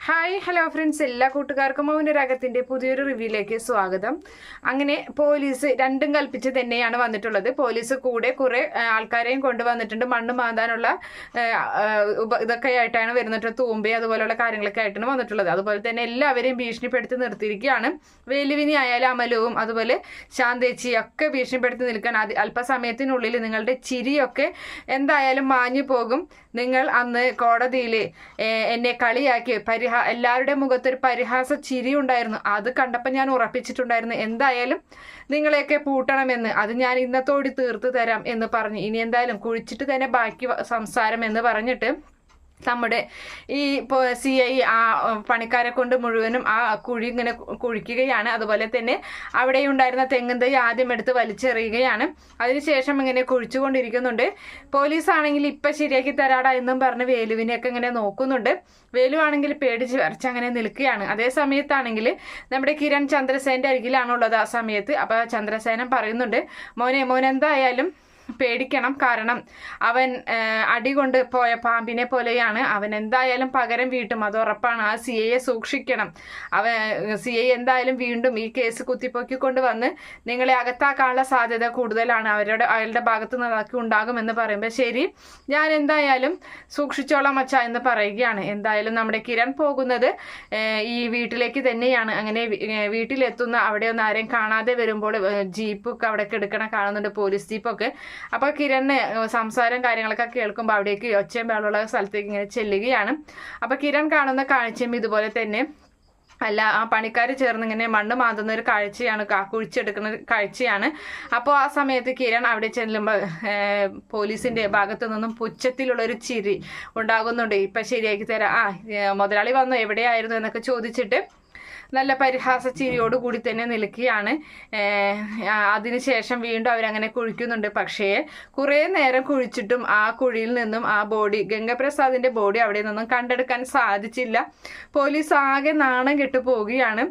Hi hello friends, എല്ലാ കൂട്ടുകാർക്കും മൗനരാഗത്തിൻ്റെ പുതിയൊരു റിവ്യൂയിലേക്ക് സ്വാഗതം. അങ്ങനെ പോലീസ് രണ്ടും കൽപ്പിച്ച് തന്നെയാണ് വന്നിട്ടുള്ളത്. പോലീസ് കൂടെ കുറെ ആൾക്കാരെയും കൊണ്ടുവന്നിട്ടുണ്ട്. മണ്ണ് മാന്താനുള്ള ഇതൊക്കെ ആയിട്ടാണ് വരുന്നിട്ട്, തൂമ്പ അതുപോലെയുള്ള കാര്യങ്ങളൊക്കെ ആയിട്ടാണ് വന്നിട്ടുള്ളത്. അതുപോലെ തന്നെ എല്ലാവരെയും ഭീഷണിപ്പെടുത്തി നിർത്തിയിരിക്കുകയാണ്. വേലുവിനി ആയാലും അമലവും അതുപോലെ ശാന്തേച്ചിയും ഒക്കെ ഭീഷണിപ്പെടുത്തി നിൽക്കാൻ അല്പസമയത്തിനുള്ളിൽ നിങ്ങളുടെ ചിരിയൊക്കെ എന്തായാലും മാഞ്ഞു പോകും. നിങ്ങൾ അന്ന് കോടതിയിൽ എന്നെ കളിയാക്കി എല്ലാവരുടെ മുഖത്തൊരു പരിഹാസ ചിരി ഉണ്ടായിരുന്നു. അത് കണ്ടപ്പോൾ ഞാൻ ഉറപ്പിച്ചിട്ടുണ്ടായിരുന്നു എന്തായാലും നിങ്ങളെയൊക്കെ പൂട്ടണമെന്ന്. അത് ഞാൻ ഇന്നത്തോടെ തീർത്തു തരാം എന്ന് പറഞ്ഞു. ഇനി എന്തായാലും കുഴിച്ചിട്ട് തന്നെ ബാക്കി സംസാരം എന്ന് പറഞ്ഞിട്ട് നമ്മുടെ ഈ CI ആ പണിക്കാരെ കൊണ്ട് മുഴുവനും ആ കുഴി ഇങ്ങനെ കുഴിക്കുകയാണ്. അതുപോലെ തന്നെ അവിടെ ഉണ്ടായിരുന്ന തെങ്ങും തൈ ആദ്യം എടുത്ത് വലിച്ചെറിയുകയാണ്. അതിനുശേഷം ഇങ്ങനെ കുഴിച്ചുകൊണ്ടിരിക്കുന്നുണ്ട്. പോലീസാണെങ്കിൽ ഇപ്പം ശരിയാക്കി തരാടാ എന്നും പറഞ്ഞ് വേലുവിനെയൊക്കെ ഇങ്ങനെ നോക്കുന്നുണ്ട്. വേലു ആണെങ്കിൽ പേടിച്ച് വരച്ചങ്ങനെ നിൽക്കുകയാണ്. അതേ സമയത്താണെങ്കിൽ നമ്മുടെ കിരൺ ചന്ദ്രസേൻ്റെ അരികിലാണുള്ളത് ആ സമയത്ത്. അപ്പോൾ ചന്ദ്രസേനൻ പറയുന്നുണ്ട്, മോനെ എന്തായാലും പേടിക്കണം, കാരണം അവൻ അടികൊണ്ട് പോയ പാമ്പിനെ പോലെയാണ്. അവൻ എന്തായാലും പകരം വീട്ടും, അത് ഉറപ്പാണ്. ആ CIയെ സൂക്ഷിക്കണം. CI എന്തായാലും വീണ്ടും ഈ കേസ് കുത്തിപ്പൊക്കിക്കൊണ്ട് വന്ന് നിങ്ങളെ അകത്താക്കാനുള്ള സാധ്യത കൂടുതലാണ്. അയാളുടെ ഭാഗത്ത് നിന്ന് ഉണ്ടാകുമെന്ന് പറയുമ്പോൾ ശരി, ഞാൻ എന്തായാലും സൂക്ഷിച്ചോളാം അച്ഛ എന്ന് പറയുകയാണ്. എന്തായാലും നമ്മുടെ കിരൺ പോകുന്നത് ഈ വീട്ടിലേക്ക് തന്നെയാണ്. അങ്ങനെ വീട്ടിലെത്തുന്ന അവിടെ ഒന്നും ആരെയും കാണാതെ വരുമ്പോൾ ജീപ്പൊക്കെ അവിടെ എടുക്കണം കാണുന്നുണ്ട്, പോലീസ് ജീപ്പൊക്കെ. അപ്പോൾ കിരണ് സംസാരം കാര്യങ്ങളൊക്കെ കേൾക്കുമ്പോൾ അവിടേക്ക് ഒച്ചയും ബഹളമുള്ള സ്ഥലത്തേക്ക് ഇങ്ങനെ ചെല്ലുകയാണ്. അപ്പോൾ കിരൺ കാണുന്ന കാഴ്ചയും ഇതുപോലെ തന്നെ ആ പണിക്കാർ ചേർന്ന് ഇങ്ങനെ മണ്ണ് മാന്തുന്ന ഒരു കാഴ്ചയാണ്, കുഴിച്ചെടുക്കുന്ന കാഴ്ചയാണ്. അപ്പോൾ ആ സമയത്ത് കിരൺ അവിടെ ചെല്ലുമ്പോൾ പോലീസിന്റെ ഭാഗത്തു നിന്നും പുച്ഛത്തിലുള്ളൊരു ചിരി ഉണ്ടാകുന്നുണ്ട്. ഇപ്പം ശരിയാക്കി തരാം, മുതലാളി വന്നു എവിടെയായിരുന്നു എന്നൊക്കെ ചോദിച്ചിട്ട് നല്ല പരിഹാസ ചിരിയോടുകൂടി തന്നെ നിൽക്കുകയാണ്. അതിനുശേഷം വീണ്ടും അവരങ്ങനെ കുഴിക്കുന്നുണ്ട്. പക്ഷേ കുറേ നേരം കുഴിച്ചിട്ടും ആ കുഴിയിൽ നിന്നും ആ ബോഡി, ഗംഗപ്രസാദിന്റെ ബോഡി അവിടെ നിന്നും കണ്ടെടുക്കാൻ സാധിച്ചില്ല. പോലീസ് ആകെ നാണം കെട്ടു പോവുകയാണ്.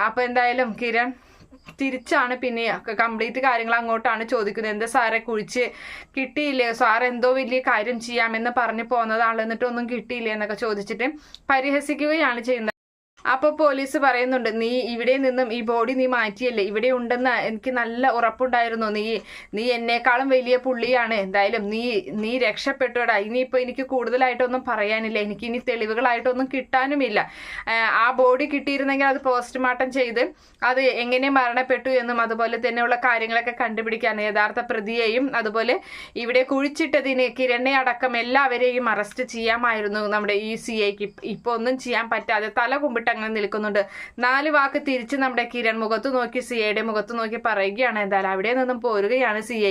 അപ്പോൾ എന്തായാലും കിരൺ തിരിച്ചാണ് പിന്നെ കംപ്ലീറ്റ് കാര്യങ്ങൾ അങ്ങോട്ടാണ് ചോദിക്കുന്നത്. എന്താ സാറെ കുഴിച്ച് കിട്ടിയില്ലേ, സാർ എന്തോ വലിയ കാര്യം ചെയ്യാമെന്ന് പറഞ്ഞു പോകുന്നതാണ്, എന്നിട്ടൊന്നും കിട്ടിയില്ലേ എന്നൊക്കെ ചോദിച്ചിട്ട് പരിഹസിക്കുകയാണ് ചെയ്യുന്നത്. അപ്പോൾ പോലീസ് പറയുന്നുണ്ട്, നീ ഇവിടെ നിന്നും ഈ ബോഡി നീ മാറ്റിയല്ലേ, ഇവിടെ ഉണ്ടെന്ന് എനിക്ക് നല്ല ഉറപ്പുണ്ടായിരുന്നു. നീ എന്നെക്കാളും വലിയ പുള്ളിയാണ്. എന്തായാലും നീ രക്ഷപ്പെട്ടുടാ. ഇനിയിപ്പോൾ എനിക്ക് കൂടുതലായിട്ടൊന്നും പറയാനില്ല, എനിക്ക് ഇനി തെളിവുകളായിട്ടൊന്നും കിട്ടാനുമില്ല. ആ ബോഡി കിട്ടിയിരുന്നെങ്കിൽ അത് പോസ്റ്റ്മോർട്ടം ചെയ്ത് അത് എങ്ങനെ മരണപ്പെട്ടു എന്നും അതുപോലെ തന്നെയുള്ള കാര്യങ്ങളൊക്കെ കണ്ടുപിടിക്കാൻ യഥാർത്ഥ പ്രതിയെയും അതുപോലെ ഇവിടെ കുഴിച്ചിട്ടതിന് കിരണെ അടക്കം എല്ലാവരെയും അറസ്റ്റ് ചെയ്യാമായിരുന്നു നമ്മുടെ ഈ CIക്ക്. ഇപ്പോൾ ഒന്നും ചെയ്യാൻ പറ്റാതെ തല കുമ്പിട്ട് അങ്ങനെ നിൽക്കുന്നുണ്ട്. 4 വാക്ക് തിരിച്ച് നമ്മുടെ കിരൺ മുഖത്ത് നോക്കി CIയുടെ മുഖത്ത് നോക്കി പറയുകയാണ്. എന്തായാലും അവിടെ നിന്നും പോരുകയാണ് CI.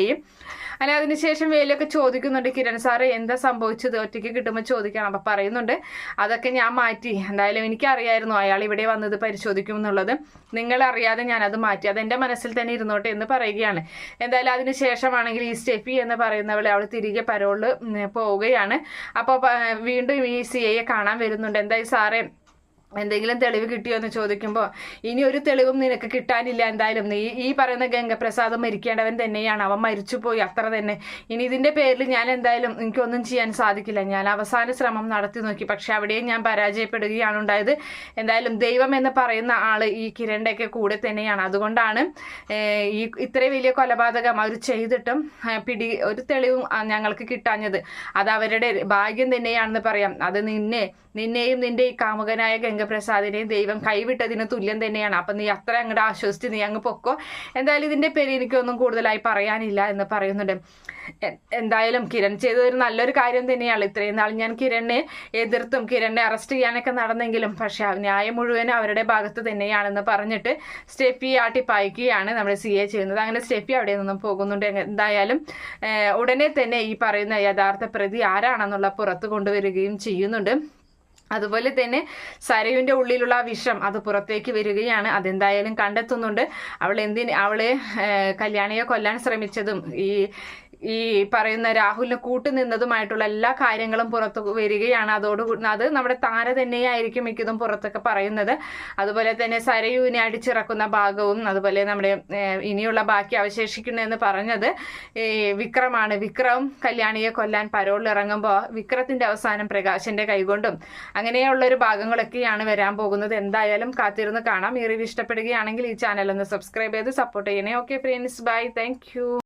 അല്ല, അതിനുശേഷം വേലൊക്കെ ചോദിക്കുന്നുണ്ട്, കിരൺ സാറ് എന്താ സംഭവിച്ചത്, ഒറ്റയ്ക്ക് കിട്ടുമ്പോൾ ചോദിക്കണം. അപ്പം പറയുന്നുണ്ട്, അതൊക്കെ ഞാൻ മാറ്റി. എന്തായാലും എനിക്കറിയായിരുന്നു അയാൾ ഇവിടെ വന്നത് പരിശോധിക്കും എന്നുള്ളത്. നിങ്ങളറിയാതെ ഞാനത് മാറ്റി, അതെൻ്റെ മനസ്സിൽ തന്നെ ഇരുന്നോട്ടെ എന്ന് പറയുകയാണ്. എന്തായാലും അതിനുശേഷമാണെങ്കിൽ ഈ സ്റ്റെഫി എന്ന് പറയുന്നവളെ അവൾ തിരികെ പരോളിൽ പോവുകയാണ്. അപ്പോൾ വീണ്ടും ഈ CIയെ കാണാൻ വരുന്നുണ്ട്. എന്തായി സാറേ, എന്തെങ്കിലും തെളിവ് കിട്ടിയോ എന്ന് ചോദിക്കുമ്പോൾ ഇനി ഒരു തെളിവും നിനക്ക് കിട്ടാനില്ല. എന്തായാലും നീ ഈ പറയുന്ന ഗംഗപ്രസാദ് മരിക്കേണ്ടവൻ തന്നെയാണ്, അവൻ മരിച്ചുപോയി, അത്ര തന്നെ. ഇനി ഇതിൻ്റെ പേരിൽ ഞാൻ എന്തായാലും എനിക്കൊന്നും ചെയ്യാൻ സാധിക്കില്ല. ഞാൻ അവസാന ശ്രമം നടത്തി നോക്കി, പക്ഷെ അവിടെയും ഞാൻ പരാജയപ്പെടുകയാണ് ഉണ്ടായത്. എന്തായാലും ദൈവം എന്ന് പറയുന്ന ആള് ഈ കിരണിൻ്റെയൊക്കെ കൂടെ തന്നെയാണ്. അതുകൊണ്ടാണ് ഈ ഇത്രയും വലിയ കൊലപാതകം അവർ ചെയ്തിട്ടും ഒരു തെളിവും ഞങ്ങൾക്ക് കിട്ടാഞ്ഞത്. അത് അവരുടെ ഭാഗ്യം തന്നെയാണെന്ന് പറയാം. അത് നിന്നെയും നിന്റെ ഈ കാമുകനായ ഗംഗപ്രസാദിനെയും ദൈവം കൈവിട്ടതിന് തുല്യം തന്നെയാണ്. അപ്പം നീ അത്ര അങ്ങോട്ട് ആശ്വസിച്ച് നീ അങ്ങ് പൊക്കോ. എന്തായാലും ഇതിൻ്റെ പേര് എനിക്കൊന്നും കൂടുതലായി പറയാനില്ല എന്ന് പറയുന്നുണ്ട്. എന്തായാലും കിരൺ ചെയ്തൊരു നല്ലൊരു കാര്യം തന്നെയാണ്. ഇത്രയും നാൾ ഞാൻ കിരണിനെ എതിർത്തും കിരണിനെ അറസ്റ്റ് ചെയ്യാനൊക്കെ നടന്നെങ്കിലും പക്ഷെ ന്യായം മുഴുവനും അവരുടെ ഭാഗത്ത് തന്നെയാണെന്ന് പറഞ്ഞിട്ട് സ്റ്റെഫി ആട്ടിപ്പായിക്കുകയാണ് നമ്മുടെ CI ചെയ്യുന്നത്. അങ്ങനെ സ്റ്റെഫി അവിടെ നിന്നും പോകുന്നുണ്ട്. എന്തായാലും ഉടനെ തന്നെ ഈ പറയുന്ന യഥാർത്ഥ പ്രതി ആരാണെന്നുള്ള പുറത്ത് കൊണ്ടുവരികയും ചെയ്യുന്നുണ്ട്. അതുപോലെ തന്നെ സരയുവിൻ്റെ ഉള്ളിലുള്ള വിഷം അത് പുറത്തേക്ക് വരികയാണ്. അതെന്തായാലും കണ്ടെത്തുന്നുണ്ട്. അവളെ കല്യാണിയെ കൊല്ലാൻ ശ്രമിച്ചതും ഈ പറയുന്ന രാഹുലിന് കൂട്ടുനിന്നതുമായിട്ടുള്ള എല്ലാ കാര്യങ്ങളും പുറത്തു വരികയാണ്. അത് നമ്മുടെ താര തന്നെയായിരിക്കും മിക്കതും പുറത്തൊക്കെ പറയുന്നത്. അതുപോലെ തന്നെ സരയുവിനെ അടിച്ചിറക്കുന്ന ഭാഗവും അതുപോലെ നമ്മുടെ ഇനിയുള്ള ബാക്കി അവശേഷിക്കുന്നതെന്ന് പറഞ്ഞത് വിക്രമാണ്. വിക്രം കല്യാണിയെ കൊല്ലാൻ പരോളിൽ ഇറങ്ങുമ്പോൾ വിക്രത്തിന്റെ അവസാനം പ്രകാശന്റെ കൈകൊണ്ടും അങ്ങനെ അങ്ങനെയുള്ള ഒരു ഭാഗങ്ങളൊക്കെയാണ് വരാൻ പോകുന്നത്. എന്തായാലും കാത്തിരുന്ന് കാണാം. ഈ റിവ്യൂ ഇഷ്ടപ്പെടുകയാണെങ്കിൽ ഈ ചാനൽ ഒന്ന് സബ്സ്ക്രൈബ് ചെയ്ത് സപ്പോർട്ട് ചെയ്യണേ. Okay friends, bye, thank U.